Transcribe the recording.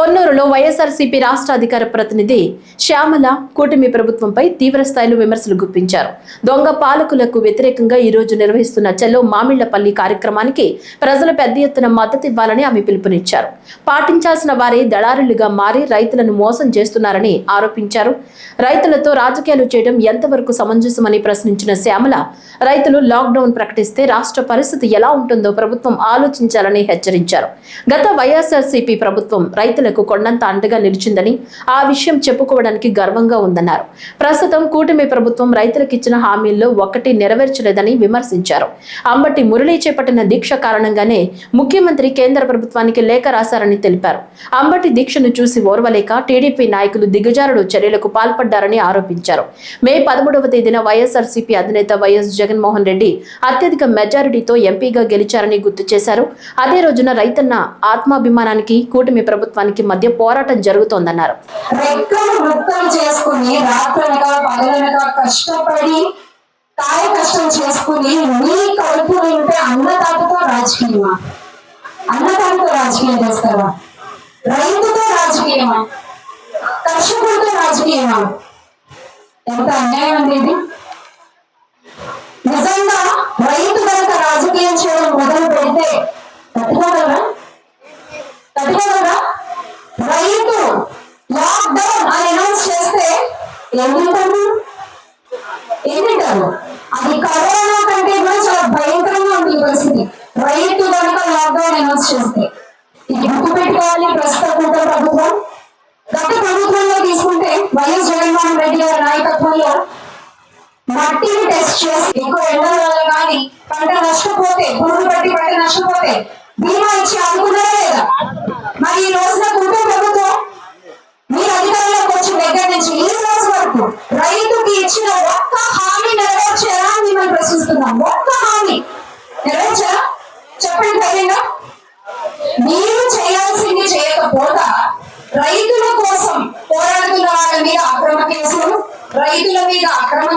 పొన్నూరులో వైఎస్ఆర్సీపీ రాష్ట్ర అధికార ప్రతినిధి శ్యామల కూటమి ప్రభుత్వంపై తీవ్ర స్థాయిలో విమర్శలు గుప్పించారు. దొంగ పాలకులకు వ్యతిరేకంగా ఈ రోజు నిర్వహిస్తున్న చెల్లో మామిళ్లపల్లి కార్యక్రమానికి ప్రజలు పెద్ద ఎత్తున మద్దతు ఇవ్వాలని ఆమె పిలుపునిచ్చారు. పాటించాల్సిన వారే దళారులుగా మారి రైతులను మోసం చేస్తున్నారని ఆరోపించారు. రైతులతో రాజకీయాలు చేయడం ఎంతవరకు సమంజసమని ప్రశ్నించిన శ్యామల, రైతులు లాక్డౌన్ ప్రకటిస్తే రాష్ట్ర పరిస్థితి ఎలా ఉంటుందో ప్రభుత్వం ఆలోచించాలని హెచ్చరించారు. గత వైఎస్ఆర్సీపీ ప్రభుత్వం రైతులకు కొండంత అండగా నిలిచిందని, ఆ విషయం చెప్పుకోవడానికి గర్వంగా ఉందన్నారు. ప్రస్తుతం కూటమి ప్రభుత్వం రైతులకు ఇచ్చిన హామీల్లో ఒక్కటి నెరవేర్చలేదని విమర్శించారు. అంబటి మురళి చేపట్టిన దీక్ష కారణంగానే ముఖ్యమంత్రి కేంద్ర ప్రభుత్వానికి లేఖ రాశారని తెలిపారు. అంబటి దీక్షను చూసి ఓర్వలేక టీడీపీ నాయకులు దిగజారుడు చర్యలకు పాల్పడ్డారని ఆరోపించారు. మే 13వ తేదీన వైఎస్ఆర్సీపీ అధినేత వైఎస్ జగన్మోహన్ రెడ్డి అత్యధిక మెజారిటీతో ఎంపీగా గెలిచారని గుర్తు చేశారు. అదే రోజున రైతన్న ఆత్మాభిమానానికి కూటమి ప్రభుత్వానికి మధ్య పోరాటం జరుగుతోందన్నారు. కాయ కష్టం చేసుకుని మీ కడుపు నింపే అన్నదాతతో రాజకీయమా? అన్నదాతతో రాజకీయం చేస్తావా? రైతుతో రాజకీయమా? కర్షకుడితో రాజకీయమా? ఎంత అన్యాయం అండి ఇది. నిజంగా రైతు కనుక రాజకీయం చేయడం మొదలు పెడితే తట్టుకోగలరా? రైతు లాక్డౌన్ అని అనౌన్స్ చేస్తే ఏంటంటారు? అది కరోనా కంటే కూడా చాలా భయంకరంగా ఉంది పరిస్థితి. రైతు కనుక లాక్డౌన్ అనౌన్స్ చేస్తే ఇది గుర్తు పెట్టుకోవాలి. ప్రస్తుత కూటమి ప్రభుత్వం గత ప్రభుత్వంలో తీసుకుంటే వైఎస్ జగన్మోహన్ రెడ్డి గారి నాయకత్వంలో మట్టిని టెస్ట్ చేసి ఎక్కువ ఎండల వల్ల కానీ పంట నష్టపోతే, పురుగు పట్టి పంట నష్టపోతే బీమా ఇచ్చి అనుకున్నారా లేదా? మరి ఈ రోజున కూటమి ప్రభుత్వం మీరు అధికారంలోకి వచ్చిన దగ్గర నుంచి ఈ రోజు వరకు రైతుకి ఇచ్చిన ఒక్క హామీ నెరవేర్చారా అని మిమ్మల్ని ప్రశ్నిస్తున్నాం. ఒక్క హామీ నెరవేర్చారా? చెప్పండి ధైర్యంగా. మీరు చేయాల్సింది చేయకపోగా రైతుల కోసం పోరాడుతున్న వాళ్ళ మీద అక్రమ కేసులు, రైతుల మీద అక్రమ